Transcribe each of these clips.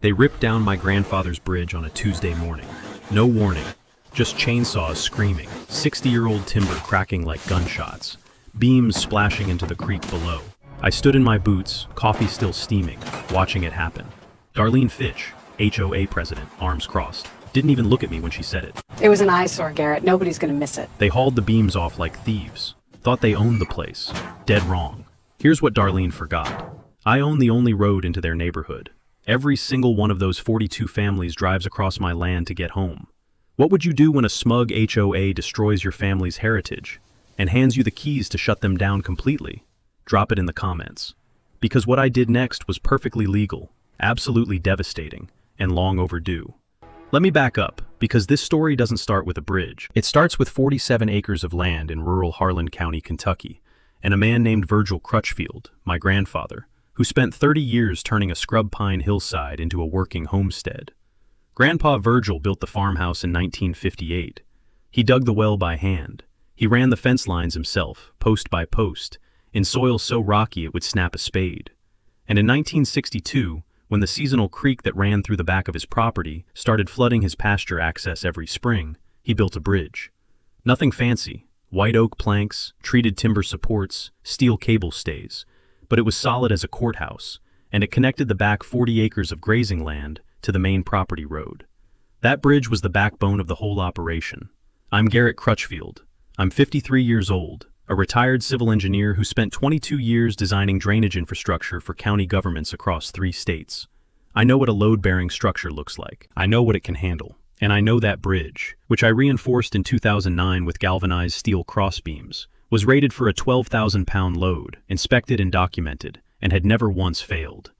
They ripped down my grandfather's bridge on a Tuesday morning. No warning, just chainsaws screaming, 60-year-old timber cracking like gunshots, beams splashing into the creek below. I stood in my boots, coffee still steaming, watching it happen. Darlene Fitch, HOA president, arms crossed, didn't even look at me when she said it. It was an eyesore, Garrett. Nobody's gonna miss it. They hauled the beams off like thieves. Thought they owned the place. Dead wrong. Here's what Darlene forgot. I own the only road into their neighborhood. Every single one of those 42 families drives across my land to get home. What would you do when a smug HOA destroys your family's heritage and hands you the keys to shut them down completely? Drop it in the comments. Because what I did next was perfectly legal, absolutely devastating, and long overdue. Let me back up, because this story doesn't start with a bridge. It starts with 47 acres of land in rural Harlan County, Kentucky, and a man named Virgil Crutchfield, my grandfather, who spent 30 years turning a scrub pine hillside into a working homestead. Grandpa Virgil built the farmhouse in 1958. He dug the well by hand. He ran the fence lines himself, post by post, in soil so rocky it would snap a spade. And in 1962, when the seasonal creek that ran through the back of his property started flooding his pasture access every spring, he built a bridge. Nothing fancy, white oak planks, treated timber supports, steel cable stays, but it was solid as a courthouse, and it connected the back 40 acres of grazing land to the main property road. That bridge was the backbone of the whole operation. I'm Garrett Crutchfield. I'm 53 years old, a retired civil engineer who spent 22 years designing drainage infrastructure for county governments across 3 states. I know what a load-bearing structure looks like. I know what it can handle. And I know that bridge, which I reinforced in 2009 with galvanized steel crossbeams, was rated for a 12,000-pound load, inspected and documented, and had never once failed.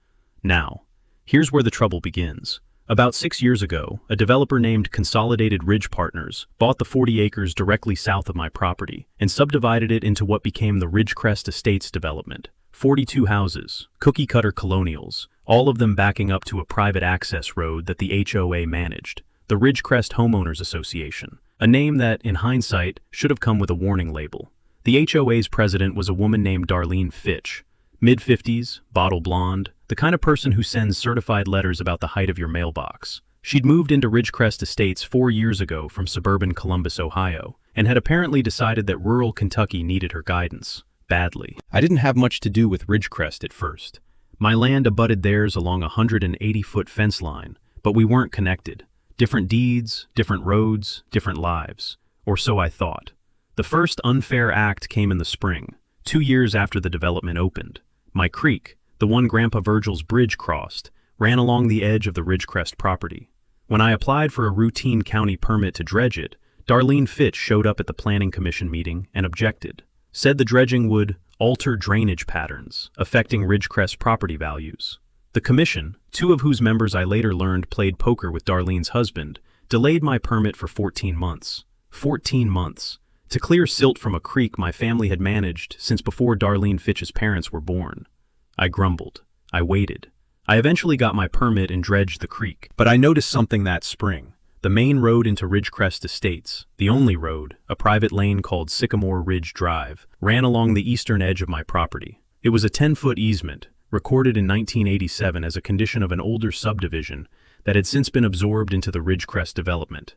Now, here's where the trouble begins. About 6 years ago, a developer named Consolidated Ridge Partners bought the 40 acres directly south of my property and subdivided it into what became the Ridgecrest Estates development. 42 houses, cookie-cutter colonials, all of them backing up to a private access road that the HOA managed, the Ridgecrest Homeowners Association, a name that, in hindsight, should have come with a warning label. The HOA's president was a woman named Darlene Fitch, mid-50s, bottle blonde, the kind of person who sends certified letters about the height of your mailbox. She'd moved into Ridgecrest Estates 4 years ago from suburban Columbus, Ohio, and had apparently decided that rural Kentucky needed her guidance, badly. I didn't have much to do with Ridgecrest at first. My land abutted theirs along a 180-foot fence line, but we weren't connected. Different deeds, different roads, different lives. Or so I thought. The first unfair act came in the spring, 2 years after the development opened. My creek, the one Grandpa Virgil's bridge crossed, ran along the edge of the Ridgecrest property. When I applied for a routine county permit to dredge it, Darlene Fitch showed up at the Planning Commission meeting and objected. Said the dredging would alter drainage patterns, affecting Ridgecrest property values. The commission, 2 of whose members I later learned played poker with Darlene's husband, delayed my permit for 14 months. 14 months. To clear silt from a creek my family had managed since before Darlene Fitch's parents were born. I grumbled. I waited. I eventually got my permit and dredged the creek. But I noticed something that spring. The main road into Ridgecrest Estates, the only road, a private lane called Sycamore Ridge Drive, ran along the eastern edge of my property. It was a 10-foot easement, recorded in 1987 as a condition of an older subdivision that had since been absorbed into the Ridgecrest development.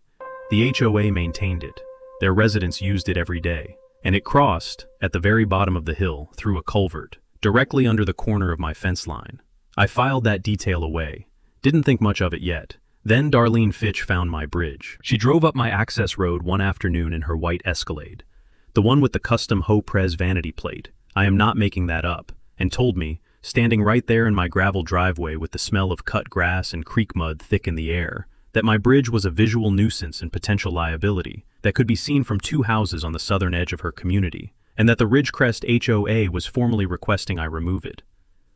The HOA maintained it. Their residents used it every day, and it crossed, at the very bottom of the hill, through a culvert, directly under the corner of my fence line. I filed that detail away. Didn't think much of it yet. Then Darlene Fitch found my bridge. She drove up my access road one afternoon in her white Escalade, the one with the custom Ho-Prez vanity plate. I am not making that up, and told me, standing right there in my gravel driveway with the smell of cut grass and creek mud thick in the air, that my bridge was a visual nuisance and potential liability that could be seen from 2 houses on the southern edge of her community, and that the Ridgecrest HOA was formally requesting I remove it.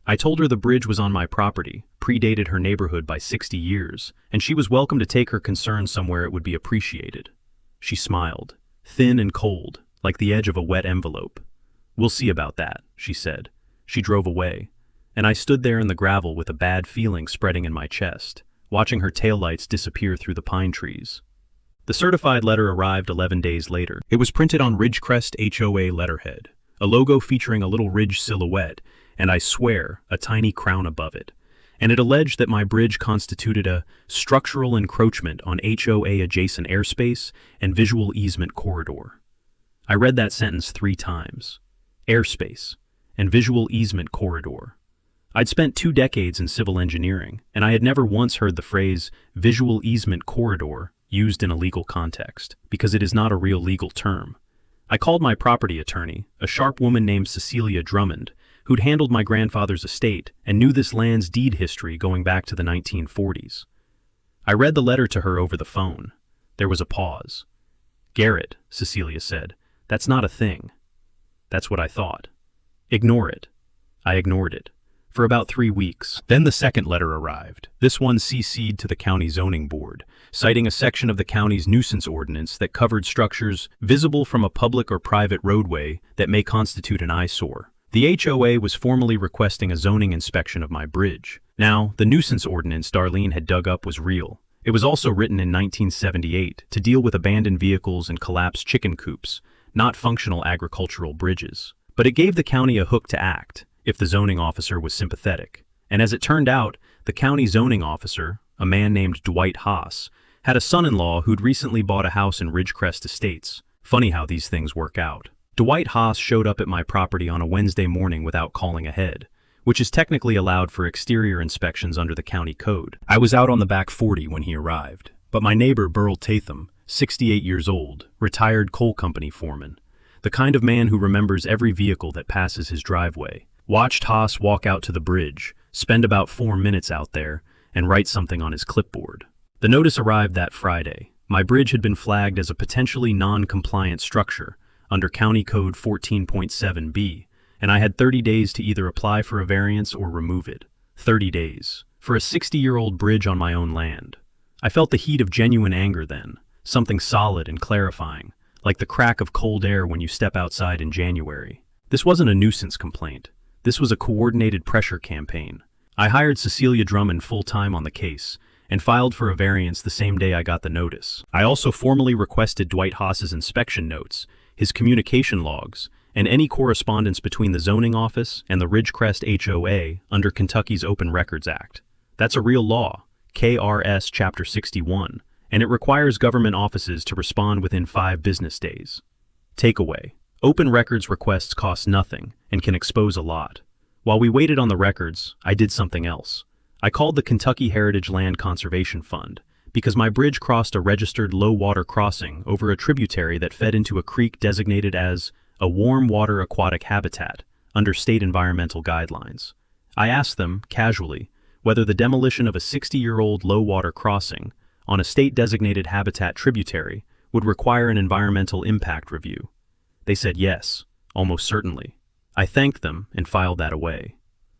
I told her the bridge was on my property, predated her neighborhood by 60 years, and she was welcome to take her concern somewhere it would be appreciated. She smiled, thin and cold, like the edge of a wet envelope. "We'll see about that," she said. She drove away, and I stood there in the gravel with a bad feeling spreading in my chest, watching her taillights disappear through the pine trees. The certified letter arrived 11 days later. It was printed on Ridgecrest HOA letterhead, a logo featuring a little ridge silhouette, and I swear, a tiny crown above it. and it alleged that my bridge constituted a structural encroachment on HOA adjacent airspace and visual easement corridor. I read that sentence 3 times. Airspace and visual easement corridor. I'd spent 2 decades in civil engineering, and I had never once heard the phrase visual easement corridor used in a legal context, because it is not a real legal term. I called my property attorney, a sharp woman named Cecilia Drummond, who'd handled my grandfather's estate and knew this land's deed history going back to the 1940s. I read the letter to her over the phone. There was a pause. "Garrett," Cecilia said, "that's not a thing." That's what I thought. Ignore it. I ignored it. For about 3 weeks. Then the second letter arrived. This one CC'd to the county zoning board, citing a section of the county's nuisance ordinance that covered structures visible from a public or private roadway that may constitute an eyesore. The HOA was formally requesting a zoning inspection of my bridge. Now, the nuisance ordinance Darlene had dug up was real. It was also written in 1978 to deal with abandoned vehicles and collapsed chicken coops, not functional agricultural bridges. But it gave the county a hook to act, if the zoning officer was sympathetic. And as it turned out, the county zoning officer, a man named Dwight Haas, had a son-in-law who'd recently bought a house in Ridgecrest Estates. Funny how these things work out. Dwight Haas showed up at my property on a Wednesday morning without calling ahead, which is technically allowed for exterior inspections under the county code. I was out on the back 40 when he arrived, but my neighbor Burl Tatham, 68 years old, retired coal company foreman, the kind of man who remembers every vehicle that passes his driveway, watched Haas walk out to the bridge, spend about 4 minutes out there, and write something on his clipboard. The notice arrived that Friday. My bridge had been flagged as a potentially non-compliant structure under County Code 14.7b, and I had 30 days to either apply for a variance or remove it. 30 days. For a 60-year-old bridge on my own land. I felt the heat of genuine anger then, something solid and clarifying, like the crack of cold air when you step outside in January. This wasn't a nuisance complaint. This was a coordinated pressure campaign. I hired Cecilia Drummond full-time on the case and filed for a variance the same day I got the notice. I also formally requested Dwight Haas's inspection notes, his communication logs, and any correspondence between the zoning office and the Ridgecrest HOA under Kentucky's Open Records Act. That's a real law, KRS Chapter 61, and it requires government offices to respond within 5 business days. Takeaway. Open records requests cost nothing and can expose a lot. While we waited on the records, I did something else. I called the Kentucky Heritage Land Conservation Fund because my bridge crossed a registered low-water crossing over a tributary that fed into a creek designated as a warm water aquatic habitat under state environmental guidelines. I asked them, casually, whether the demolition of a 60-year-old low-water crossing on a state-designated habitat tributary would require an environmental impact review. They said yes, almost certainly. I thanked them and filed that away.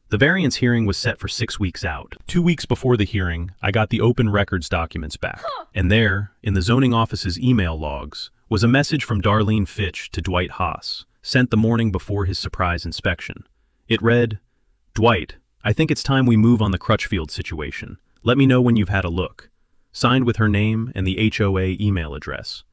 The variance hearing was set for 6 weeks out. 2 weeks before the hearing, I got the open records documents back. And there, in the zoning office's email logs, was a message from Darlene Fitch to Dwight Haas, sent the morning before his surprise inspection. It read, "Dwight, I think it's time we move on the Crutchfield situation. Let me know when you've had a look." Signed with her name and the HOA email address.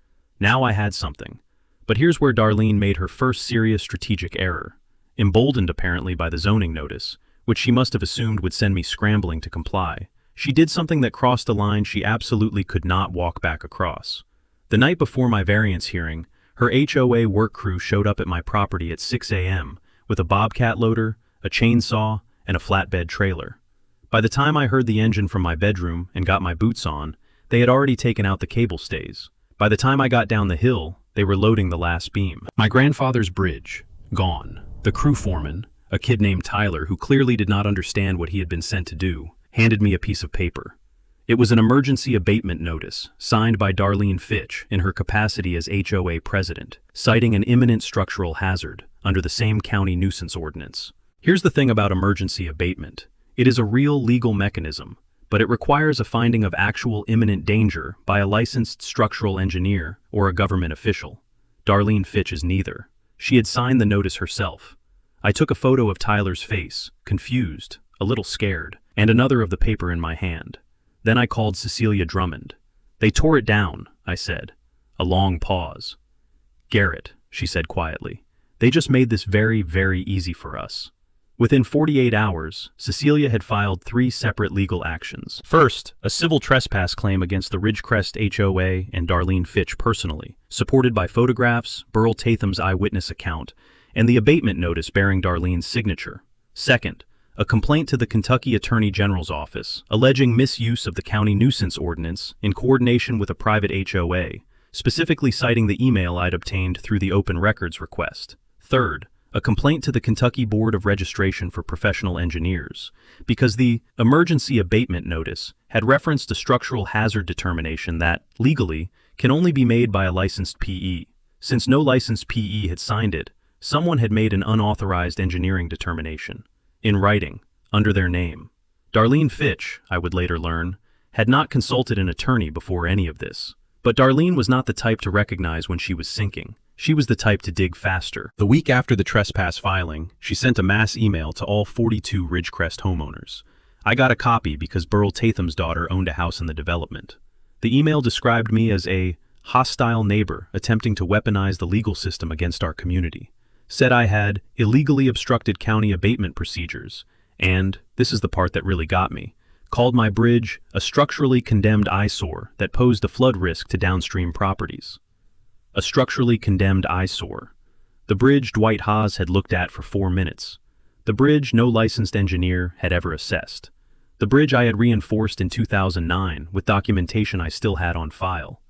Now I had something. But here's where Darlene made her first serious strategic error. Emboldened apparently by the zoning notice, which she must have assumed would send me scrambling to comply, she did something that crossed a line she absolutely could not walk back across. The night before my variance hearing, her HOA work crew showed up at my property at 6 a.m. with a bobcat loader, a chainsaw, and a flatbed trailer. By the time I heard the engine from my bedroom and got my boots on, they had already taken out the cable stays. By the time I got down the hill, they were loading the last beam. My grandfather's bridge, gone. The crew foreman, a kid named Tyler who clearly did not understand what he had been sent to do, handed me a piece of paper. It was an emergency abatement notice, signed by Darlene Fitch in her capacity as HOA president, citing an imminent structural hazard under the same county nuisance ordinance. Here's the thing about emergency abatement. It is a real legal mechanism, but it requires a finding of actual imminent danger by a licensed structural engineer or a government official. Darlene Fitch is neither. She had signed the notice herself. I took a photo of Tyler's face, confused, a little scared, and another of the paper in my hand. Then I called Cecilia Drummond. "They tore it down," I said. A long pause. "Garrett," she said quietly, "they just made this very, very easy for us. Within 48 hours, Cecilia had filed 3 separate legal actions. First, a civil trespass claim against the Ridgecrest HOA and Darlene Fitch personally, supported by photographs, Burl Tatham's eyewitness account, and the abatement notice bearing Darlene's signature. Second, a complaint to the Kentucky Attorney General's office, alleging misuse of the county nuisance ordinance in coordination with a private HOA, specifically citing the email I'd obtained through the open records request. Third, a complaint to the Kentucky Board of Registration for Professional Engineers, because the emergency abatement notice had referenced a structural hazard determination that, legally, can only be made by a licensed PE. Since no licensed PE had signed it, someone had made an unauthorized engineering determination, in writing, under their name. Darlene Fitch, I would later learn, had not consulted an attorney before any of this. But Darlene was not the type to recognize when she was sinking. She was the type to dig faster. The week after the trespass filing, she sent a mass email to all 42 Ridgecrest homeowners. I got a copy because Burl Tatham's daughter owned a house in the development. The email described me as a hostile neighbor attempting to weaponize the legal system against our community. Said I had illegally obstructed county abatement procedures, and, this is the part that really got me, called my bridge a structurally condemned eyesore that posed a flood risk to downstream properties. A structurally condemned eyesore. The bridge Dwight Haas had looked at for 4 minutes. The bridge no licensed engineer had ever assessed. The bridge I had reinforced in 2009 with documentation I still had on file.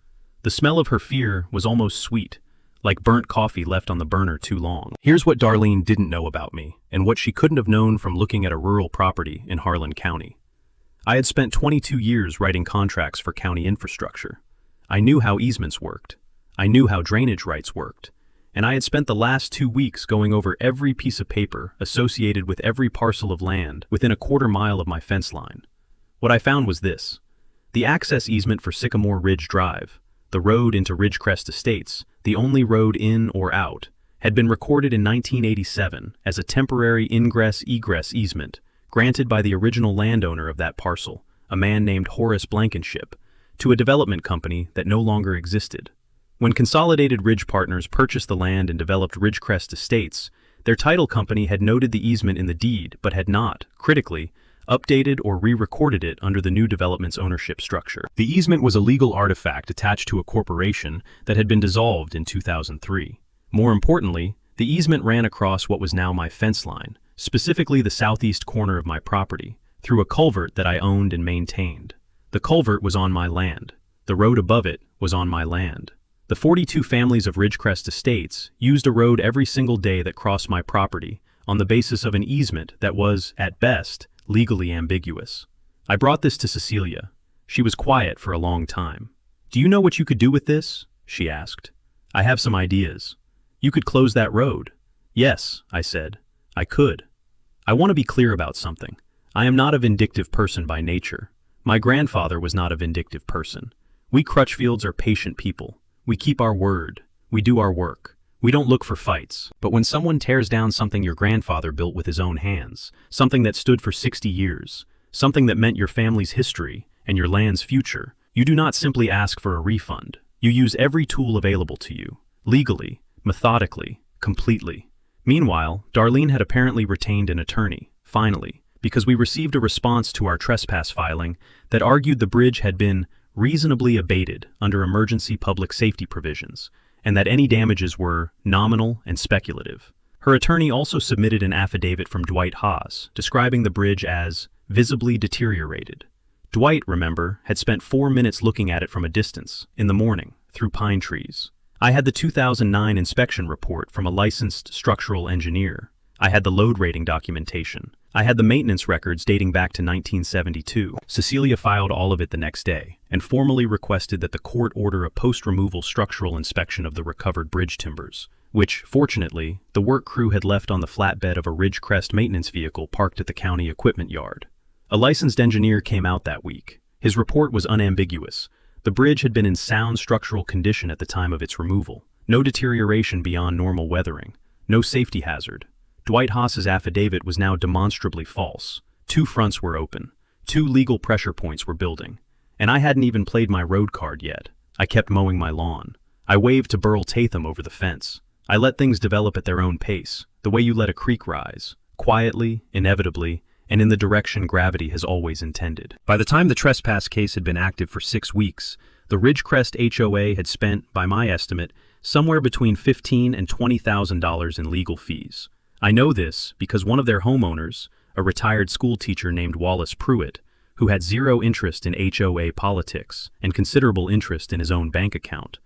The smell of her fear was almost sweet, like burnt coffee left on the burner too long. Here's what Darlene didn't know about me, and what she couldn't have known from looking at a rural property in Harlan County. I had spent 22 years writing contracts for county infrastructure. I knew how easements worked. I knew how drainage rights worked. And I had spent the last 2 weeks going over every piece of paper associated with every parcel of land within a quarter mile of my fence line. What I found was this. The access easement for Sycamore Ridge Drive, the road into Ridgecrest Estates, the only road in or out, had been recorded in 1987 as a temporary ingress-egress easement granted by the original landowner of that parcel, a man named Horace Blankenship, to a development company that no longer existed. When Consolidated Ridge Partners purchased the land and developed Ridgecrest Estates, their title company had noted the easement in the deed but had not, critically, updated or re-recorded it under the new development's ownership structure. The easement was a legal artifact attached to a corporation that had been dissolved in 2003. More importantly, the easement ran across what was now my fence line, specifically the southeast corner of my property, through a culvert that I owned and maintained. The culvert was on my land. The road above it was on my land. The 42 families of Ridgecrest Estates used a road every single day that crossed my property on the basis of an easement that was, at best, legally ambiguous. I brought this to Cecilia. She was quiet for a long time. "Do you know what you could do with this?" she asked. "I have some ideas." "You could close that road." "Yes," I said. "I could." I want to be clear about something. I am not a vindictive person by nature. My grandfather was not a vindictive person. We Crutchfields are patient people. We keep our word. We do our work. We don't look for fights. But when someone tears down something your grandfather built with his own hands, something that stood for 60 years, something that meant your family's history and your land's future, you do not simply ask for a refund. You use every tool available to you, legally, methodically, completely. Meanwhile, Darlene had apparently retained an attorney, finally, because we received a response to our trespass filing that argued the bridge had been reasonably abated under emergency public safety provisions, and that any damages were nominal and speculative. Her attorney also submitted an affidavit from Dwight Haas, describing the bridge as visibly deteriorated. Dwight, remember, had spent 4 minutes looking at it from a distance, in the morning, through pine trees. I had the 2009 inspection report from a licensed structural engineer. I had the load rating documentation. I had the maintenance records dating back to 1972. Cecilia filed all of it the next day and formally requested that the court order a post-removal structural inspection of the recovered bridge timbers, which, fortunately, the work crew had left on the flatbed of a Ridgecrest maintenance vehicle parked at the county equipment yard. A licensed engineer came out that week. His report was unambiguous. The bridge had been in sound structural condition at the time of its removal. No deterioration beyond normal weathering. No safety hazard. Dwight Haas's affidavit was now demonstrably false. 2 fronts were open. 2 legal pressure points were building. And I hadn't even played my road card yet. I kept mowing my lawn. I waved to Burl Tatham over the fence. I let things develop at their own pace, the way you let a creek rise. quietly, inevitably, and in the direction gravity has always intended. By the time the trespass case had been active for 6 weeks, the Ridgecrest HOA had spent, by my estimate, somewhere between $15,000 and $20,000 in legal fees. I know this because one of their homeowners, a retired school teacher named Wallace Pruitt, who had zero interest in HOA politics and considerable interest in his own bank account,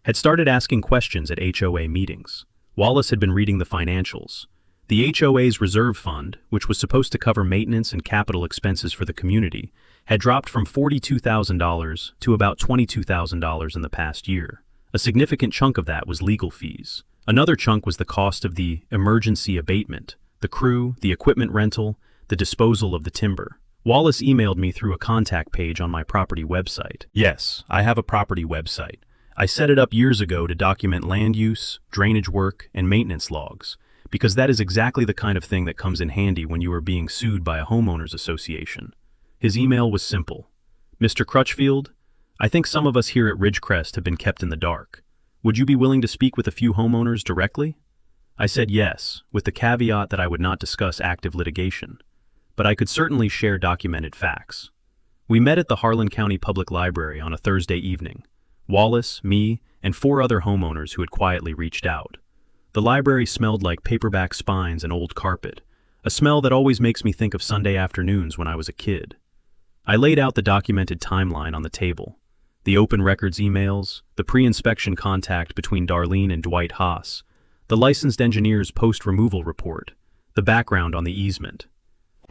had started asking questions at HOA meetings. Wallace had been reading the financials. The HOA's reserve fund, which was supposed to cover maintenance and capital expenses for the community, had dropped from $42,000 to about $22,000 in the past year. A significant chunk of that was legal fees. Another chunk was the cost of the emergency abatement, the crew, the equipment rental, the disposal of the timber. Wallace emailed me through a contact page on my property website. Yes, I have a property website. I set it up years ago to document land use, drainage work, and maintenance logs, because that is exactly the kind of thing that comes in handy when you are being sued by a homeowners association. His email was simple. Mr. Crutchfield, I think some of us here at Ridgecrest have been kept in the dark. Would you be willing to speak with a few homeowners directly? I said yes, with the caveat that I would not discuss active litigation, but I could certainly share documented facts. We met at the Harlan County Public Library on a Thursday evening. Wallace, me, and 4 other homeowners who had quietly reached out. The library smelled like paperback spines and old carpet, a smell that always makes me think of Sunday afternoons when I was a kid. I laid out the documented timeline on the table. The open records emails, the pre-inspection contact between Darlene and Dwight Haas, the licensed engineer's post-removal report, the background on the easement.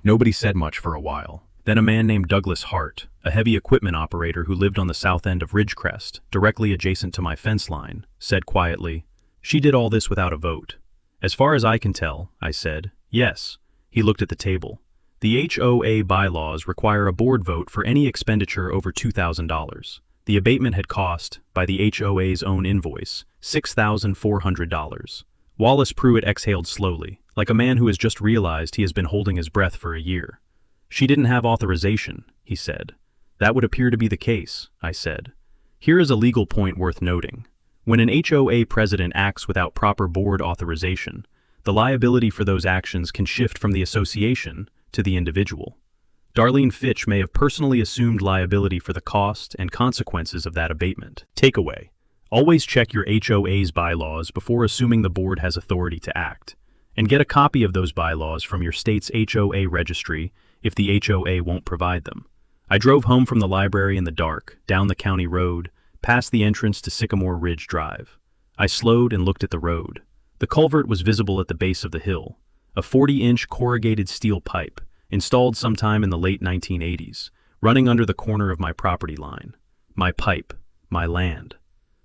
Nobody said much for a while. Then a man named Douglas Hart, a heavy equipment operator who lived on the south end of Ridgecrest, directly adjacent to my fence line, said quietly, "She did all this without a vote." "As far as I can tell," I said. "Yes." He looked at the table. "The HOA bylaws require a board vote for any expenditure over $2,000. The abatement had cost, by the HOA's own invoice, $6,400. Wallace Pruitt exhaled slowly, like a man who has just realized he has been holding his breath for a year. "She didn't have authorization," he said. "That would appear to be the case," I said. "Here is a legal point worth noting. When an HOA president acts without proper board authorization, the liability for those actions can shift from the association to the individual. Darlene Fitch may have personally assumed liability for the cost and consequences of that abatement." Takeaway: always check your HOA's bylaws before assuming the board has authority to act, and get a copy of those bylaws from your state's HOA registry if the HOA won't provide them. I drove home from the library in the dark, down the county road, past the entrance to Sycamore Ridge Drive. I slowed and looked at the road. The culvert was visible at the base of the hill, a 40-inch corrugated steel pipe, installed sometime in the late 1980s, running under the corner of my property line. My pipe, my land.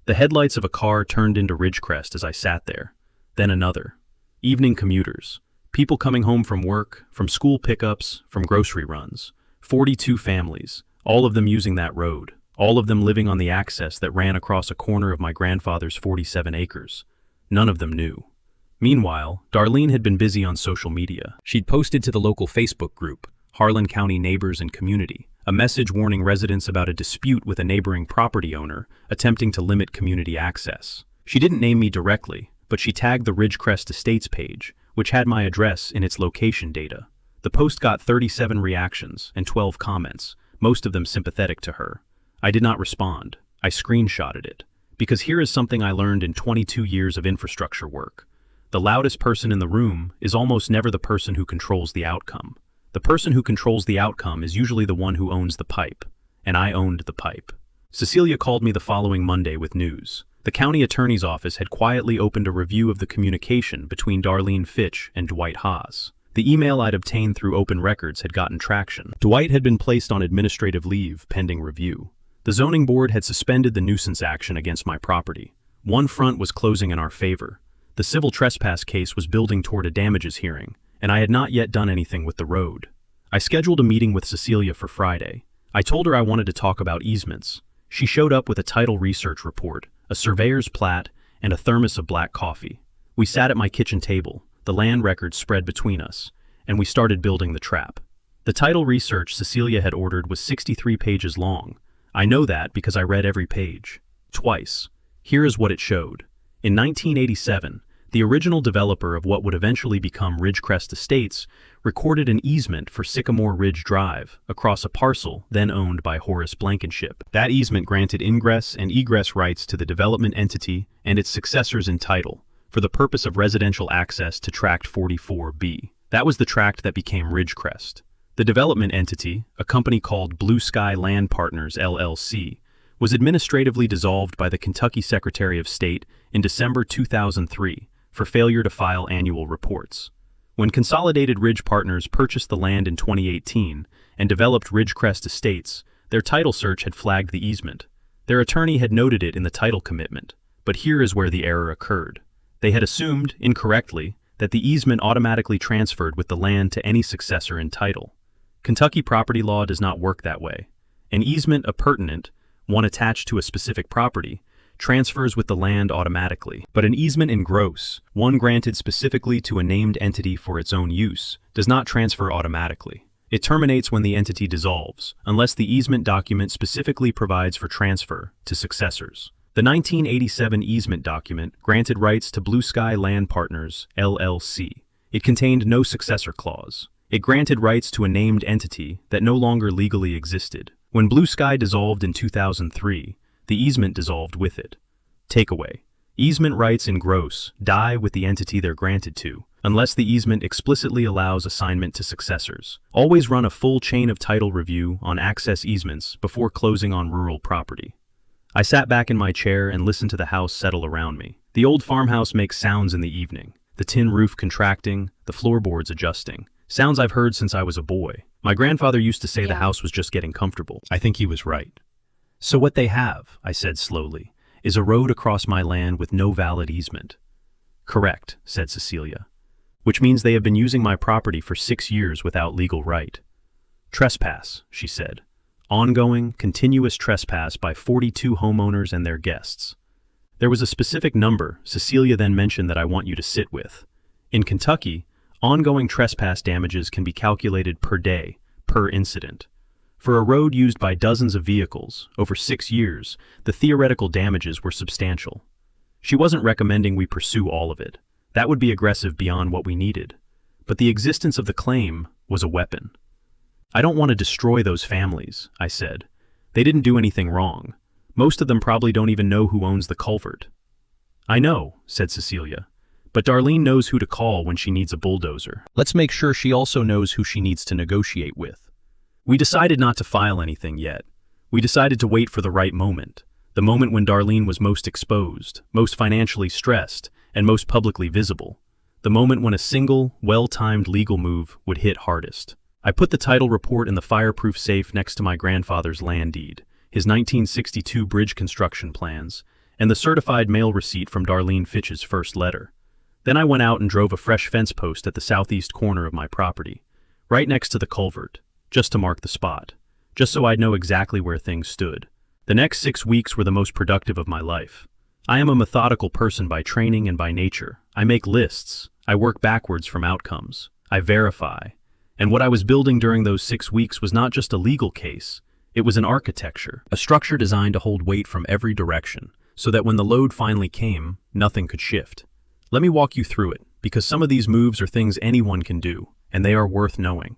The headlights of a car turned into Ridgecrest as I sat there. Then another. Evening commuters. People coming home from work, from school pickups, from grocery runs. 42 families, all of them using that road, all of them living on the access that ran across a corner of my grandfather's 47 acres. None of them knew. Meanwhile, Darlene had been busy on social media. She'd posted to the local Facebook group, Harlan County Neighbors and Community, a message warning residents about a dispute with a neighboring property owner attempting to limit community access. She didn't name me directly, but she tagged the Ridgecrest Estates page, which had my address in its location data. The post got 37 reactions and 12 comments, most of them sympathetic to her. I did not respond. I screenshotted it. Because here is something I learned in 22 years of infrastructure work. The loudest person in the room is almost never the person who controls the outcome. The person who controls the outcome is usually the one who owns the pipe, and I owned the pipe. Cecilia called me the following Monday with news. The county attorney's office had quietly opened a review of the communication between Darlene Fitch and Dwight Haas. The email I'd obtained through open records had gotten traction. Dwight had been placed on administrative leave pending review. The zoning board had suspended the nuisance action against my property. One front was closing in our favor. The civil trespass case was building toward a damages hearing, and I had not yet done anything with the road. I scheduled a meeting with Cecilia for Friday. I told her I wanted to talk about easements. She showed up with a title research report, a surveyor's plat, and a thermos of black coffee. We sat at my kitchen table, the land records spread between us, and we started building the trap. The title research Cecilia had ordered was 63 pages long. I know that because I read every page. Twice. Here is what it showed. In 1987, the original developer of what would eventually become Ridgecrest Estates, recorded an easement for Sycamore Ridge Drive across a parcel then owned by Horace Blankenship. That easement granted ingress and egress rights to the development entity and its successors in title for the purpose of residential access to Tract 44B. That was the tract that became Ridgecrest. The development entity, a company called Blue Sky Land Partners LLC, was administratively dissolved by the Kentucky Secretary of State in December 2003 for failure to file annual reports. When Consolidated Ridge Partners purchased the land in 2018 and developed Ridgecrest Estates, their title search had flagged the easement. Their attorney had noted it in the title commitment, but here is where the error occurred. They had assumed, incorrectly, that the easement automatically transferred with the land to any successor in title. Kentucky property law does not work that way. An easement appurtenant, one attached to a specific property, transfers with the land automatically. But an easement in gross, one granted specifically to a named entity for its own use, does not transfer automatically. It terminates when the entity dissolves, unless the easement document specifically provides for transfer to successors. The 1987 easement document granted rights to Blue Sky Land Partners, LLC. It contained no successor clause. It granted rights to a named entity that no longer legally existed. When Blue Sky dissolved in 2003, the easement dissolved with it. Takeaway: easement rights in gross die with the entity they're granted to, unless the easement explicitly allows assignment to successors. Always run a full chain of title review on access easements before closing on rural property. I sat back in my chair and listened to the house settle around me. The old farmhouse makes sounds in the evening, the tin roof contracting, the floorboards adjusting. Sounds I've heard since I was a boy. My grandfather used to say the house was just getting comfortable. I think he was right. So what they have, I said slowly, is a road across my land with no valid easement. Correct, said Cecilia. Which means they have been using my property for 6 years without legal right. Trespass, she said. Ongoing, continuous trespass by 42 homeowners and their guests. There was a specific number Cecilia then mentioned that I want you to sit with. In Kentucky, ongoing trespass damages can be calculated per day, per incident. For a road used by dozens of vehicles, over 6 years, the theoretical damages were substantial. She wasn't recommending we pursue all of it. That would be aggressive beyond what we needed. But the existence of the claim was a weapon. I don't want to destroy those families, I said. They didn't do anything wrong. Most of them probably don't even know who owns the culvert. I know, said Cecilia. But Darlene knows who to call when she needs a bulldozer. Let's make sure she also knows who she needs to negotiate with. We decided not to file anything yet. We decided to wait for the right moment, the moment when Darlene was most exposed, most financially stressed, and most publicly visible, the moment when a single, well-timed legal move would hit hardest. I put the title report in the fireproof safe next to my grandfather's land deed, his 1962 bridge construction plans, and the certified mail receipt from Darlene Fitch's first letter. Then I went out and drove a fresh fence post at the southeast corner of my property, right next to the culvert, just to mark the spot, just so I'd know exactly where things stood. The next 6 weeks were the most productive of my life. I am a methodical person by training and by nature. I make lists. I work backwards from outcomes. I verify. And what I was building during those 6 weeks was not just a legal case. It was an architecture, a structure designed to hold weight from every direction, so that when the load finally came, nothing could shift. Let me walk you through it, because some of these moves are things anyone can do, and they are worth knowing.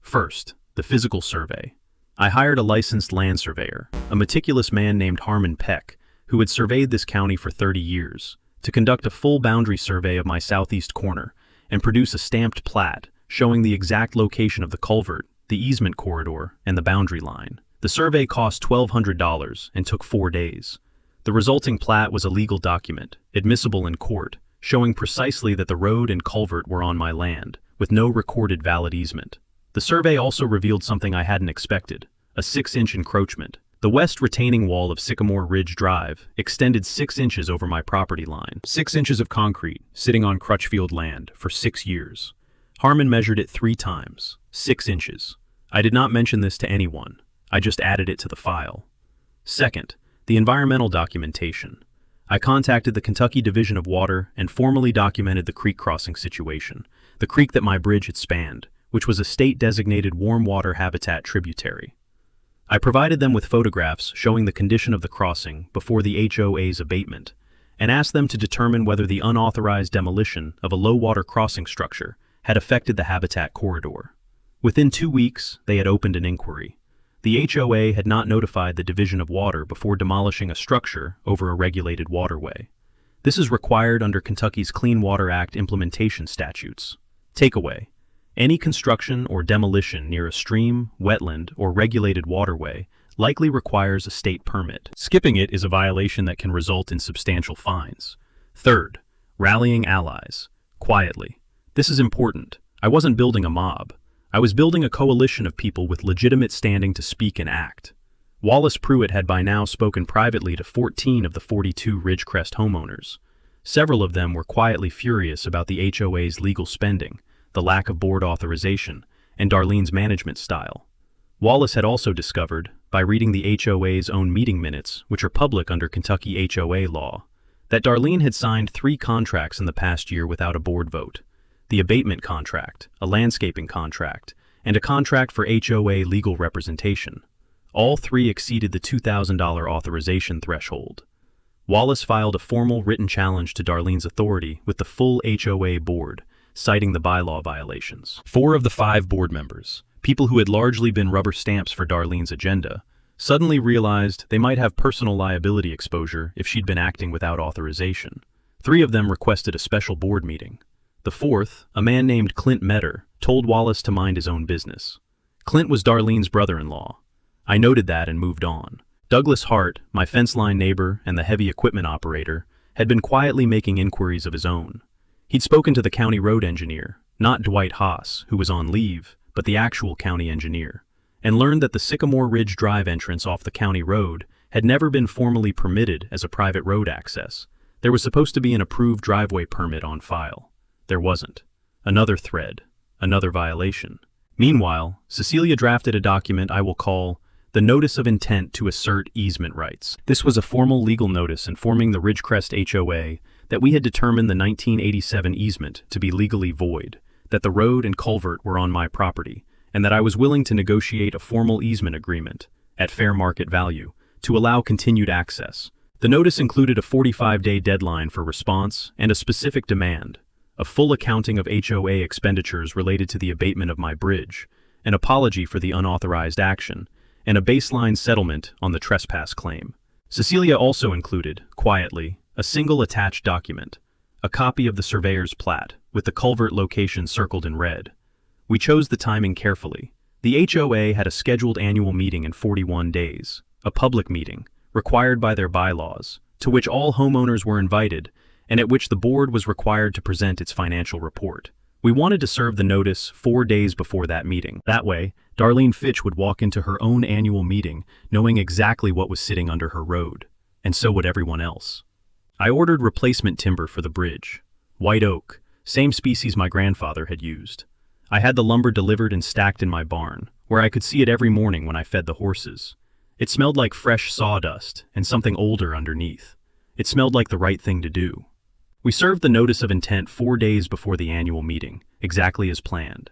First, the physical survey. I hired a licensed land surveyor, a meticulous man named Harmon Peck, who had surveyed this county for 30 years, to conduct a full boundary survey of my southeast corner and produce a stamped plat showing the exact location of the culvert, the easement corridor, and the boundary line. The survey cost $1,200 and took 4 days. The resulting plat was a legal document, admissible in court, showing precisely that the road and culvert were on my land, with no recorded valid easement. The survey also revealed something I hadn't expected, a 6-inch encroachment. The west retaining wall of Sycamore Ridge Drive extended 6 inches over my property line. 6 inches of concrete, sitting on Crutchfield land for 6 years. Harmon measured it 3 times, 6 inches. I did not mention this to anyone. I just added it to the file. Second, the environmental documentation. I contacted the Kentucky Division of Water and formally documented the creek crossing situation, the creek that my bridge had spanned, which was a state-designated warm water habitat tributary. I provided them with photographs showing the condition of the crossing before the HOA's abatement, and asked them to determine whether the unauthorized demolition of a low-water crossing structure had affected the habitat corridor. Within 2 weeks, they had opened an inquiry. The HOA had not notified the Division of Water before demolishing a structure over a regulated waterway. This is required under Kentucky's Clean Water Act implementation statutes. Takeaway: any construction or demolition near a stream, wetland, or regulated waterway likely requires a state permit. Skipping it is a violation that can result in substantial fines. Third, rallying allies. Quietly. This is important. I wasn't building a mob. I was building a coalition of people with legitimate standing to speak and act. Wallace Pruitt had by now spoken privately to 14 of the 42 Ridgecrest homeowners. Several of them were quietly furious about the HOA's legal spending, the lack of board authorization, and Darlene's management style. Wallace had also discovered, by reading the HOA's own meeting minutes, which are public under Kentucky HOA law, that Darlene had signed 3 contracts in the past year without a board vote: the abatement contract, a landscaping contract, and a contract for HOA legal representation. All 3 exceeded the $2,000 authorization threshold. Wallace filed a formal written challenge to Darlene's authority with the full HOA board, citing the bylaw violations. 4 of the 5 board members, people who had largely been rubber stamps for Darlene's agenda, suddenly realized they might have personal liability exposure if she'd been acting without authorization. 3 of them requested a special board meeting. The 4th, a man named Clint Metter, told Wallace to mind his own business. Clint was Darlene's brother-in-law. I noted that and moved on. Douglas Hart, my fence line neighbor and the heavy equipment operator, had been quietly making inquiries of his own. He'd spoken to the county road engineer, not Dwight Haas, who was on leave, but the actual county engineer, and learned that the Sycamore Ridge Drive entrance off the county road had never been formally permitted as a private road access. There was supposed to be an approved driveway permit on file. There wasn't. Another thread. Another violation. Meanwhile, Cecilia drafted a document I will call the Notice of Intent to Assert Easement Rights. This was a formal legal notice informing the Ridgecrest HOA that we had determined the 1987 easement to be legally void, that the road and culvert were on my property, and that I was willing to negotiate a formal easement agreement, at fair market value, to allow continued access. The notice included a 45-day deadline for response and a specific demand: a full accounting of HOA expenditures related to the abatement of my bridge, an apology for the unauthorized action, and a baseline settlement on the trespass claim. Cecilia also included, quietly, a single attached document, a copy of the surveyor's plat, with the culvert location circled in red. We chose the timing carefully. The HOA had a scheduled annual meeting in 41 days, a public meeting, required by their bylaws, to which all homeowners were invited, and at which the board was required to present its financial report. We wanted to serve the notice 4 days before that meeting. That way, Darlene Fitch would walk into her own annual meeting knowing exactly what was sitting under her road, and so would everyone else. I ordered replacement timber for the bridge. White oak, same species my grandfather had used. I had the lumber delivered and stacked in my barn, where I could see it every morning when I fed the horses. It smelled like fresh sawdust and something older underneath. It smelled like the right thing to do. We served the notice of intent 4 days before the annual meeting, exactly as planned.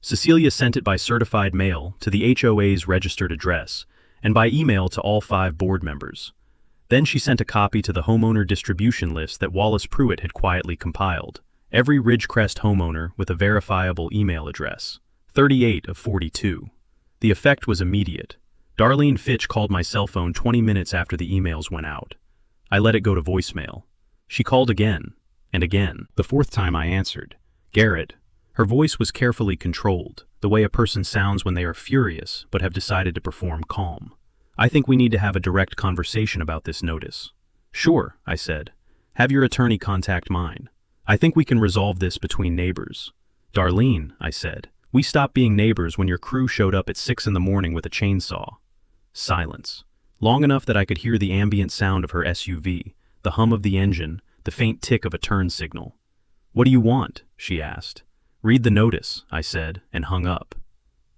Cecilia sent it by certified mail to the HOA's registered address and by email to all 5 board members. Then she sent a copy to the homeowner distribution list that Wallace Pruitt had quietly compiled. Every Ridgecrest homeowner with a verifiable email address. 38 of 42. The effect was immediate. Darlene Fitch called my cell phone 20 minutes after the emails went out. I let it go to voicemail. She called again, and again. The 4th time I answered. Garrett. Her voice was carefully controlled, the way a person sounds when they are furious but have decided to perform calm. I think we need to have a direct conversation about this notice. Sure, I said. Have your attorney contact mine. I think we can resolve this between neighbors. Darlene, I said, we stopped being neighbors when your crew showed up at 6 in the morning with a chainsaw. Silence. Long enough that I could hear the ambient sound of her SUV, the hum of the engine, the faint tick of a turn signal. What do you want? She asked. Read the notice, I said, and hung up.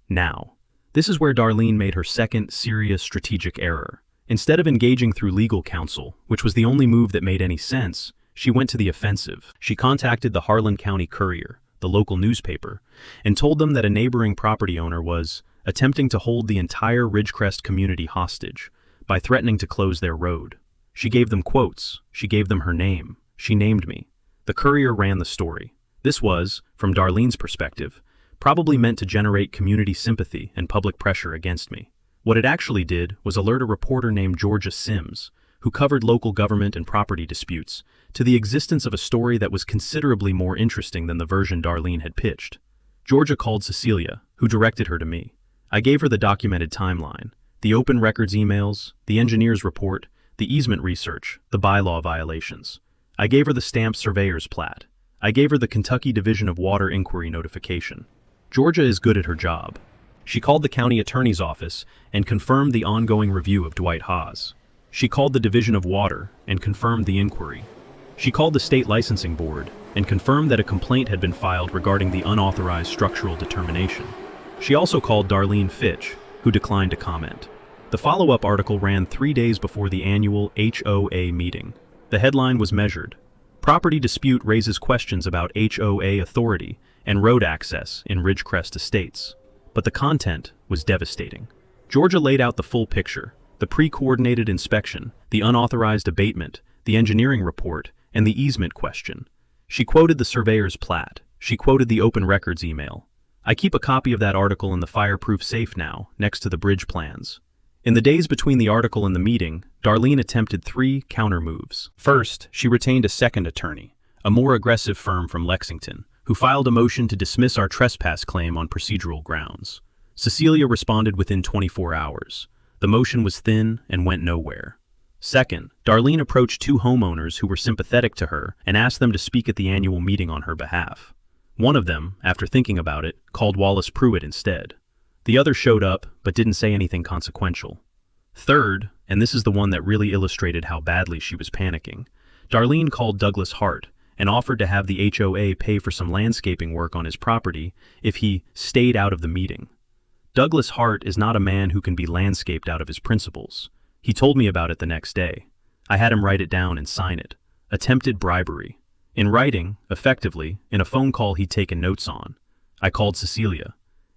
Now. This is where Darlene made her second serious strategic error. Instead of engaging through legal counsel, which was the only move that made any sense, she went to the offensive. She contacted the Harlan County Courier, the local newspaper, and told them that a neighboring property owner was attempting to hold the entire Ridgecrest community hostage by threatening to close their road. She gave them quotes, she gave them her name, she named me. The courier ran the story. This was, from Darlene's perspective, probably meant to generate community sympathy and public pressure against me. What it actually did was alert a reporter named Georgia Sims, who covered local government and property disputes, to the existence of a story that was considerably more interesting than the version Darlene had pitched. Georgia called Cecilia, who directed her to me. I gave her the documented timeline, the open records emails, the engineer's report, the easement research, the bylaw violations. I gave her the stamped surveyor's plat. I gave her the Kentucky Division of Water inquiry notification. Georgia is good at her job. She called the county attorney's office and confirmed the ongoing review of Dwight Haas. She called the Division of Water and confirmed the inquiry. She called the state licensing board and confirmed that a complaint had been filed regarding the unauthorized structural determination. She also called Darlene Fitch, who declined to comment. The follow-up article ran 3 days before the annual HOA meeting. The headline was measured. Property dispute raises questions about HOA authority and road access in Ridgecrest Estates. But the content was devastating. Georgia laid out the full picture: the pre-coordinated inspection, the unauthorized abatement, the engineering report, and the easement question. She quoted the surveyor's plat. She quoted the open records email. I keep a copy of that article in the fireproof safe now, next to the bridge plans. In the days between the article and the meeting, Darlene attempted 3 counter-moves. First, she retained a second attorney, a more aggressive firm from Lexington, who filed a motion to dismiss our trespass claim on procedural grounds. Cecilia responded within 24 hours. The motion was thin and went nowhere. Second, Darlene approached 2 homeowners who were sympathetic to her and asked them to speak at the annual meeting on her behalf. One of them, after thinking about it, called Wallace Pruitt instead. The other showed up, but didn't say anything consequential. Third, and this is the one that really illustrated how badly she was panicking, Darlene called Douglas Hart and offered to have the HOA pay for some landscaping work on his property if he stayed out of the meeting. Douglas Hart is not a man who can be landscaped out of his principles. He told me about it the next day. I had him write it down and sign it. Attempted bribery. In writing, effectively, in a phone call he'd taken notes on. I called Cecilia.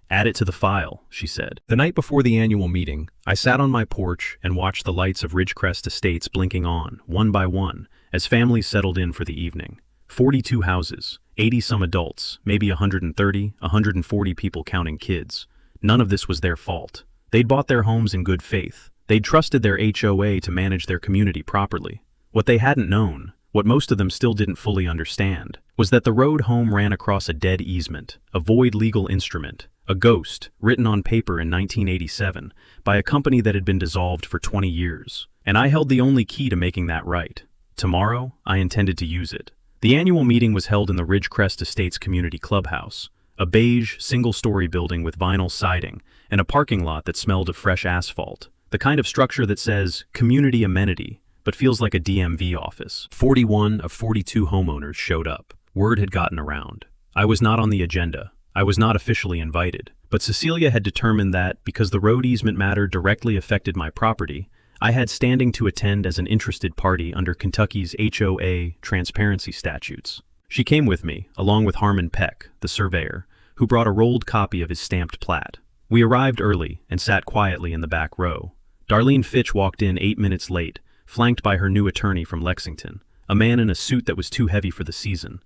Add it to the file, she said. The night before the annual meeting, I sat on my porch and watched the lights of Ridgecrest Estates blinking on, one by one, as families settled in for the evening. 42 houses, 80-some adults, maybe 130, 140 people counting kids. None of this was their fault. They'd bought their homes in good faith. They'd trusted their HOA to manage their community properly. What they hadn't known, what most of them still didn't fully understand, was that the road home ran across a dead easement, a void legal instrument, a ghost, written on paper in 1987, by a company that had been dissolved for 20 years. And I held the only key to making that right. Tomorrow, I intended to use it. The annual meeting was held in the Ridgecrest Estates Community Clubhouse, a beige, single-story building with vinyl siding, and a parking lot that smelled of fresh asphalt. The kind of structure that says, community amenity, but feels like a DMV office. 41 of 42 homeowners showed up. Word had gotten around. I was not on the agenda. I was not officially invited, but Cecilia had determined that, because the road easement matter directly affected my property, I had standing to attend as an interested party under Kentucky's HOA transparency statutes. She came with me, along with Harmon Peck, the surveyor, who brought a rolled copy of his stamped plat. We arrived early and sat quietly in the back row. Darlene Fitch walked in 8 minutes late, flanked by her new attorney from Lexington, a man in a suit that was too heavy for the season,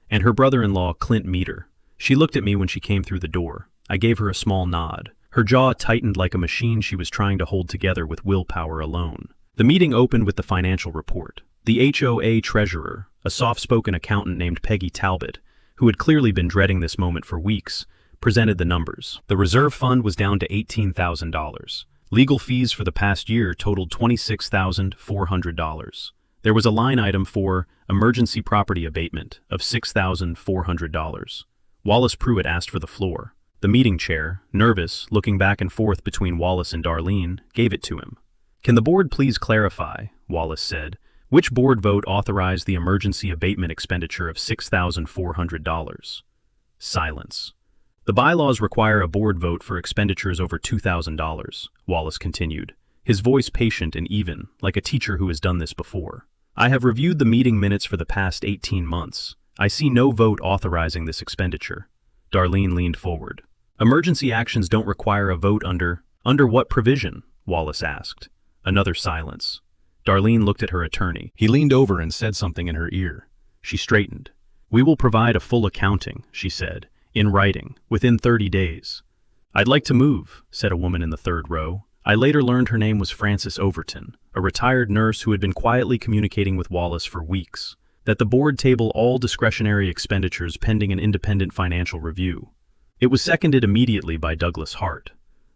and her brother-in-law, Clint Meter. She looked at me when she came through the door. I gave her a small nod. Her jaw tightened like a machine she was trying to hold together with willpower alone. The meeting opened with the financial report. The HOA treasurer, a soft-spoken accountant named Peggy Talbot, who had clearly been dreading this moment for weeks, presented the numbers. The reserve fund was down to $18,000. Legal fees for the past year totaled $26,400. There was a line item for emergency property abatement of $6,400. Wallace Pruitt asked for the floor. The meeting chair, nervous, looking back and forth between Wallace and Darlene, gave it to him. "Can the board please clarify," Wallace said, "which board vote authorized the emergency abatement expenditure of $6,400? Silence. "The bylaws require a board vote for expenditures over $2,000, Wallace continued, his voice patient and even, like a teacher who has done this before. "I have reviewed the meeting minutes for the past 18 months. I see no vote authorizing this expenditure." Darlene leaned forward. "Emergency actions don't require a vote under what provision?" Wallace asked. Another silence. Darlene looked at her attorney. He leaned over and said something in her ear. She straightened. "We will provide a full accounting," she said, "in writing, within 30 days. "I'd like to move," said a woman in the third row. I later learned her name was Frances Overton, a retired nurse who had been quietly communicating with Wallace for weeks. That the board table all discretionary expenditures pending an independent financial review. It was seconded immediately by Douglas Hart.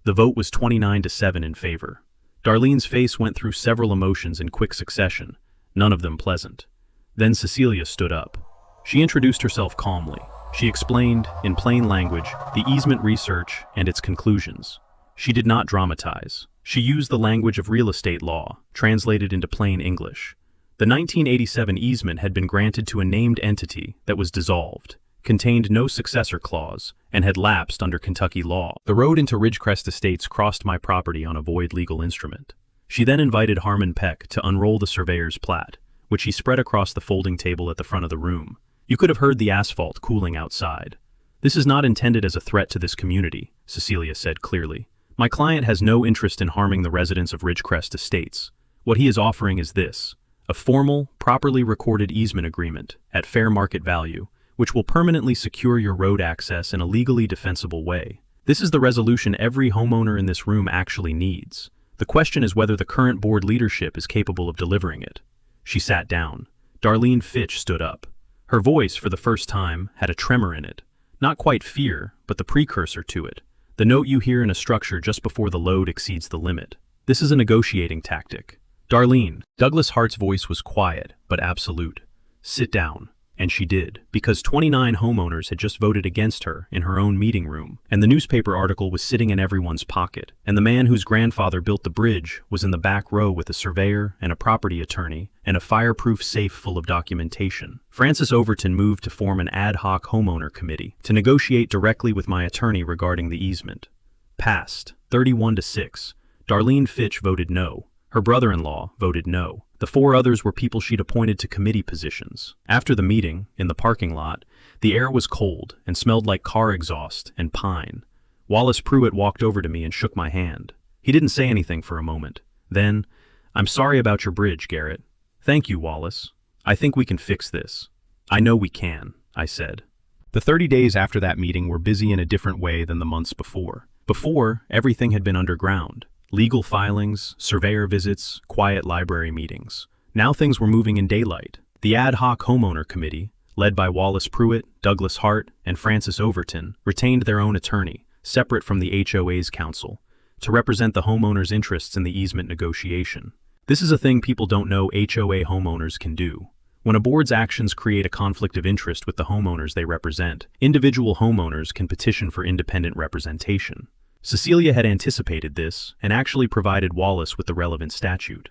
The vote was 29-7 in favor. Darlene's face went through several emotions in quick succession, none of them pleasant. Then Cecilia stood up. She introduced herself calmly. She explained, in plain language, the easement research and its conclusions. She did not dramatize. She used the language of real estate law, translated into plain English. The 1987 easement had been granted to a named entity that was dissolved, contained no successor clause, and had lapsed under Kentucky law. The road into Ridgecrest Estates crossed my property on a void legal instrument. She then invited Harmon Peck to unroll the surveyor's plat, which he spread across the folding table at the front of the room. You could have heard the asphalt cooling outside. "This is not intended as a threat to this community," Cecilia said clearly. "My client has no interest in harming the residents of Ridgecrest Estates. What he is offering is this: a formal, properly recorded easement agreement at fair market value, which will permanently secure your road access in a legally defensible way. This is the resolution every homeowner in this room actually needs. The question is whether the current board leadership is capable of delivering it." She sat down. Darlene Fitch stood up. Her voice, for the first time, had a tremor in it. Not quite fear, but the precursor to it. The note you hear in a structure just before the load exceeds the limit. This is a negotiating tactic. "Darlene," Douglas Hart's voice was quiet, but absolute. "Sit down." And she did, because 29 homeowners had just voted against her in her own meeting room, and the newspaper article was sitting in everyone's pocket, and the man whose grandfather built the bridge was in the back row with a surveyor and a property attorney and a fireproof safe full of documentation. Frances Overton moved to form an ad hoc homeowner committee to negotiate directly with my attorney regarding the easement. Passed, 31-6. Darlene Fitch voted no. Her brother-in-law voted no. The 4 others were people she'd appointed to committee positions. After the meeting, in the parking lot, the air was cold and smelled like car exhaust and pine. Wallace Pruitt walked over to me and shook my hand. He didn't say anything for a moment. Then, "I'm sorry about your bridge, Garrett." "Thank you, Wallace. I think we can fix this." "I know we can," I said. The 30 days after that meeting were busy in a different way than the months before. Before, everything had been underground. Legal filings, surveyor visits, quiet library meetings. Now things were moving in daylight. The ad hoc homeowner committee, led by Wallace Pruitt, Douglas Hart, and Frances Overton, retained their own attorney, separate from the HOA's counsel, to represent the homeowners' interests in the easement negotiation. This is a thing people don't know HOA homeowners can do. When a board's actions create a conflict of interest with the homeowners they represent, individual homeowners can petition for independent representation. Cecilia had anticipated this and actually provided Wallace with the relevant statute.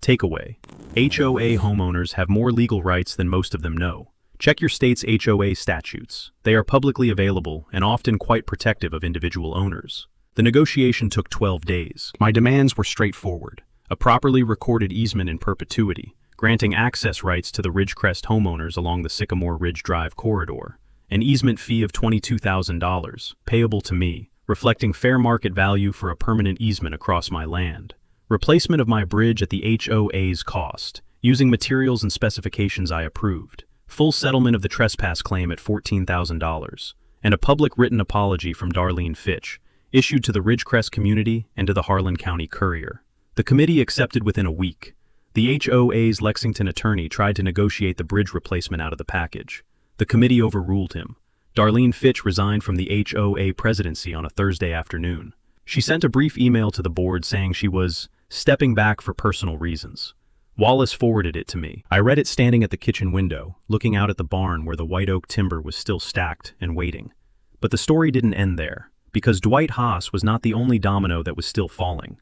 Takeaway: HOA homeowners have more legal rights than most of them know. Check your state's HOA statutes. They are publicly available and often quite protective of individual owners. The negotiation took 12 days. My demands were straightforward: a properly recorded easement in perpetuity, granting access rights to the Ridgecrest homeowners along the Sycamore Ridge Drive corridor, an easement fee of $22,000, payable to me, reflecting fair market value for a permanent easement across my land. Replacement of my bridge at the HOA's cost, using materials and specifications I approved. Full settlement of the trespass claim at $14,000. And a public written apology from Darlene Fitch, issued to the Ridgecrest community and to the Harlan County Courier. The committee accepted within a week. The HOA's Lexington attorney tried to negotiate the bridge replacement out of the package. The committee overruled him. Darlene Fitch resigned from the HOA presidency on a Thursday afternoon. She sent a brief email to the board saying she was stepping back for personal reasons. Wallace forwarded it to me. I read it standing at the kitchen window, looking out at the barn where the white oak timber was still stacked and waiting. But the story didn't end there, because Dwight Haas was not the only domino that was still falling.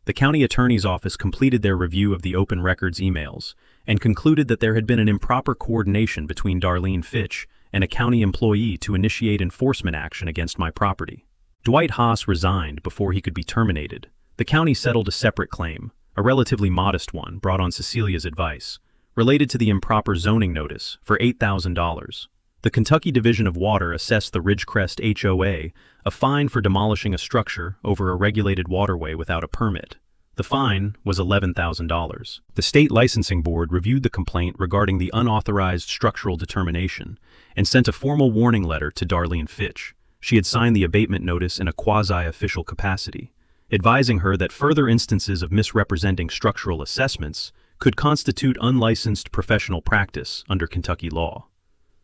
The county attorney's office completed their review of the open records emails and concluded that there had been an improper coordination between Darlene Fitch and a county employee to initiate enforcement action against my property. Dwight Haas resigned before he could be terminated. The county settled a separate claim, a relatively modest one brought on Cecilia's advice, related to the improper zoning notice for $8,000. The Kentucky Division of Water assessed the Ridgecrest HOA a fine for demolishing a structure over a regulated waterway without a permit. The fine was $11,000. The state licensing board reviewed the complaint regarding the unauthorized structural determination and sent a formal warning letter to Darlene Fitch. She had signed the abatement notice in a quasi-official capacity, advising her that further instances of misrepresenting structural assessments could constitute unlicensed professional practice under Kentucky law.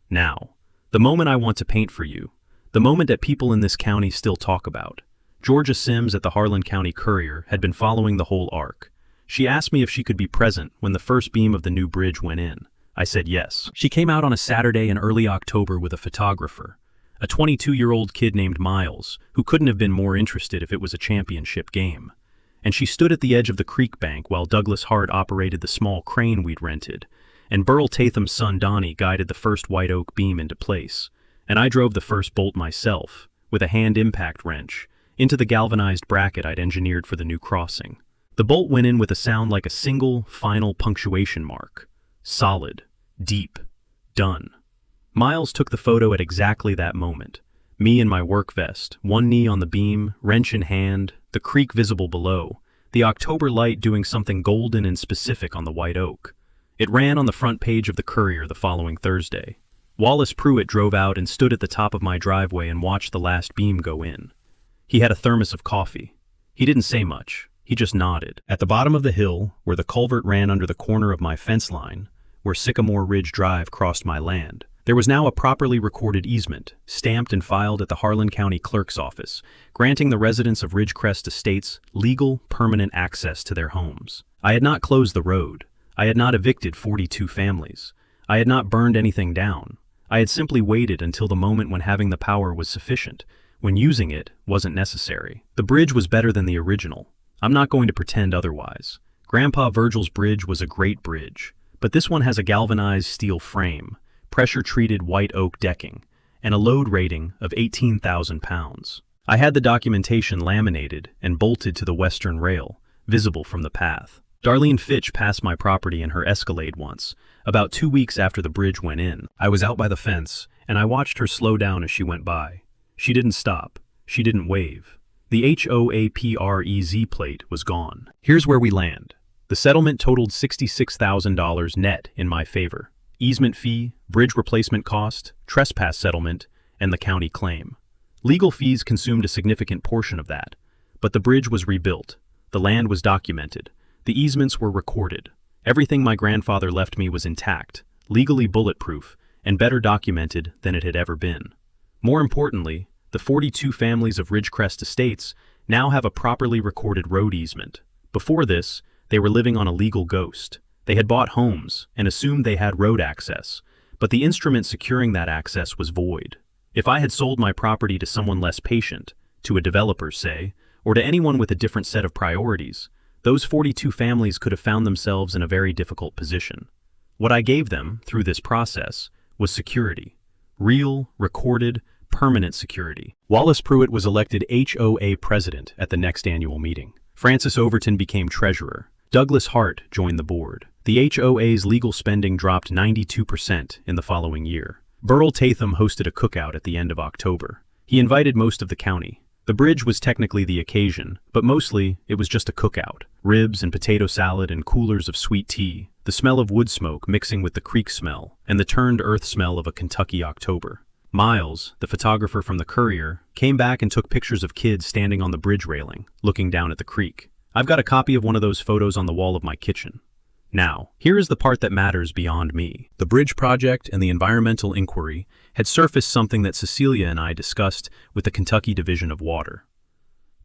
Now, the moment I want to paint for you, the moment that people in this county still talk about. Georgia Sims at the Harlan County Courier had been following the whole arc. She asked me if she could be present when the first beam of the new bridge went in. I said yes. She came out on a Saturday in early October with a photographer, a 22-year-old kid named Miles, who couldn't have been more interested if it was a championship game. And she stood at the edge of the creek bank while Douglas Hart operated the small crane we'd rented, and Burl Tatham's son Donnie guided the first white oak beam into place, and I drove the first bolt myself, with a hand impact wrench, into the galvanized bracket I'd engineered for the new crossing. The bolt went in with a sound like a single, final punctuation mark. Solid. Deep. Done. Miles took the photo at exactly that moment. Me in my work vest, one knee on the beam, wrench in hand, the creek visible below, the October light doing something golden and specific on the white oak. It ran on the front page of the Courier the following Thursday. Wallace Pruitt drove out and stood at the top of my driveway and watched the last beam go in. He had a thermos of coffee. He didn't say much. He just nodded. At the bottom of the hill, where the culvert ran under the corner of my fence line, where Sycamore Ridge Drive crossed my land, there was now a properly recorded easement, stamped and filed at the Harlan County Clerk's office, granting the residents of Ridgecrest Estates legal, permanent access to their homes. I had not closed the road. I had not evicted 42 families. I had not burned anything down. I had simply waited until the moment when having the power was sufficient, when using it wasn't necessary. The bridge was better than the original. I'm not going to pretend otherwise. Grandpa Virgil's bridge was a great bridge, but this one has a galvanized steel frame, pressure-treated white oak decking, and a load rating of 18,000 pounds. I had the documentation laminated and bolted to the western rail, visible from the path. Darlene Fitch passed my property in her Escalade once, about 2 weeks after the bridge went in. I was out by the fence, and I watched her slow down as she went by. She didn't stop. She didn't wave. The HOA PREZ plate was gone. Here's where we land. The settlement totaled $66,000 net in my favor. Easement fee, bridge replacement cost, trespass settlement, and the county claim. Legal fees consumed a significant portion of that, but the bridge was rebuilt. The land was documented. The easements were recorded. Everything my grandfather left me was intact, legally bulletproof, and better documented than it had ever been. More importantly, the 42 families of Ridgecrest Estates now have a properly recorded road easement. Before this, they were living on a legal ghost. They had bought homes and assumed they had road access, but the instrument securing that access was void. If I had sold my property to someone less patient, to a developer, say, or to anyone with a different set of priorities, those 42 families could have found themselves in a very difficult position. What I gave them, through this process, was security. Real, recorded, permanent security. Wallace Pruitt was elected HOA president at the next annual meeting. Francis Overton became treasurer. Douglas Hart joined the board. The HOA's legal spending dropped 92% in the following year. Burl Tatham hosted a cookout at the end of October. He invited most of the county. The bridge was technically the occasion, but mostly it was just a cookout. Ribs and potato salad and coolers of sweet tea, the smell of wood smoke mixing with the creek smell, and the turned earth smell of a Kentucky October. Miles, the photographer from the Courier, came back and took pictures of kids standing on the bridge railing, looking down at the creek. I've got a copy of one of those photos on the wall of my kitchen. Now, here is the part that matters beyond me. The bridge project and the environmental inquiry had surfaced something that Cecilia and I discussed with the Kentucky Division of Water.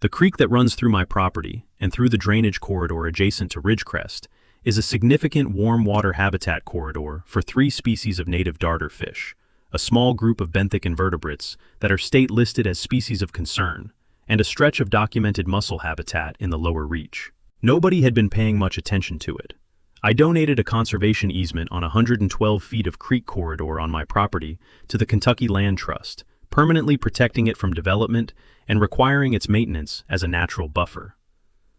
The creek that runs through my property and through the drainage corridor adjacent to Ridgecrest is a significant warm water habitat corridor for 3 species of native darter fish, a small group of benthic invertebrates that are state listed as species of concern, and a stretch of documented mussel habitat in the lower reach. Nobody had been paying much attention to it. I donated a conservation easement on 112 feet of creek corridor on my property to the Kentucky Land Trust, permanently protecting it from development and requiring its maintenance as a natural buffer.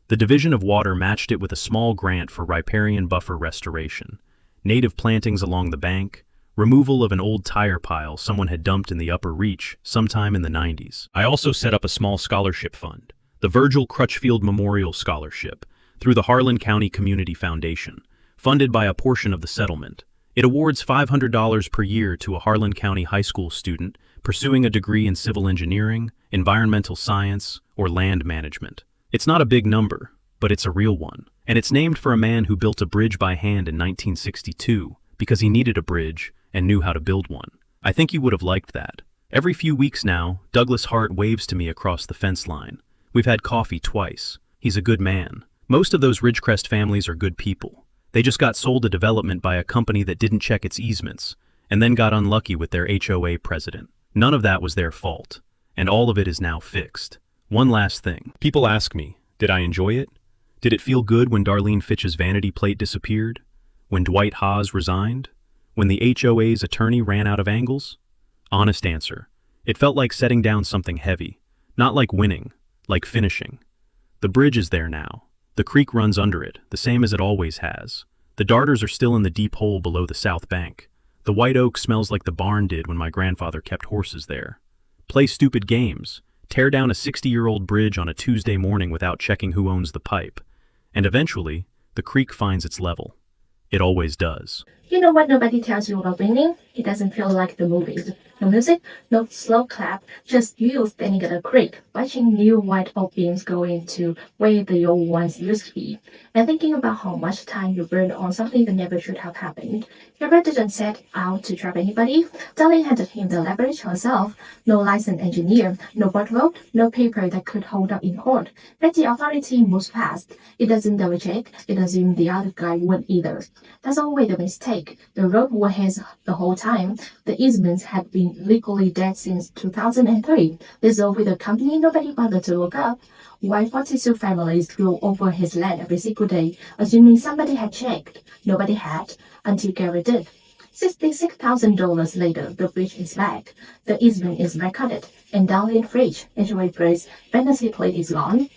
The Division of Water matched it with a small grant for riparian buffer restoration, native plantings along the bank, removal of an old tire pile someone had dumped in the upper reach sometime in the 90s. I also set up a small scholarship fund, the Virgil Crutchfield Memorial Scholarship, through the Harlan County Community Foundation, funded by a portion of the settlement. It awards $500 per year to a Harlan County high school student pursuing a degree in civil engineering, environmental science, or land management. It's not a big number, but it's a real one. And it's named for a man who built a bridge by hand in 1962 because he needed a bridge and knew how to build one. I think you would have liked that. Every few weeks now, Douglas Hart waves to me across the fence line. We've had coffee twice. He's a good man. Most of those Ridgecrest families are good people. They just got sold a development by a company that didn't check its easements, and then got unlucky with their HOA president. None of that was their fault, and all of it is now fixed. One last thing. People ask me, did I enjoy it? Did it feel good when Darlene Fitch's vanity plate disappeared? When Dwight Haas resigned? When the HOA's attorney ran out of angles? Honest answer. It felt like setting down something heavy. Not like winning, like finishing. The bridge is there now. The creek runs under it, the same as it always has. The darters are still in the deep hole below the south bank. The white oak smells like the barn did when my grandfather kept horses there. Play stupid games. Tear down a 60-year-old bridge on a Tuesday morning without checking who owns the pipe. And eventually, the creek finds its level. It always does. You know what nobody tells you about winning? It doesn't feel like the movies. No music, no slow clap, just you standing at a creek, watching new white oak beams go into where the old ones used to be, and thinking about how much time you burned on something that never should have happened. Trevor didn't set out to trap anybody. Darlene handed him the leverage herself. No licensed engineer, no board vote, no paper that could hold up in court. But the authority moves fast. It doesn't double check. It assumes the other guy won't either. That's always the mistake. The road was his the whole time. The easements had been legally dead since 2003. Dissolved with a company nobody bothered to look up. Why 42 families drove over his land every single day, assuming somebody had checked. Nobody had, until Gary did. $66,000 later, the bridge is back. The easement is recorded, and Darlene Fitch, HOA Bridge, fantasy plate is gone.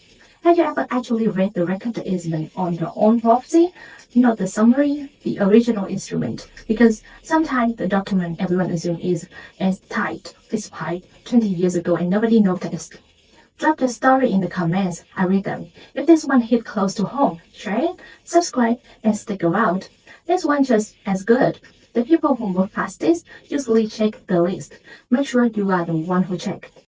Have you ever actually read the record easement on your own property? Not the summary, the original instrument. Because sometimes the document everyone assumes is as tight, despite 20 years ago and nobody noticed. Drop the story in the comments. I read them. If this one hit close to home, share it, subscribe, and stick around. This one just as good. The people who move fastest usually check the list. Make sure you are the one who checked.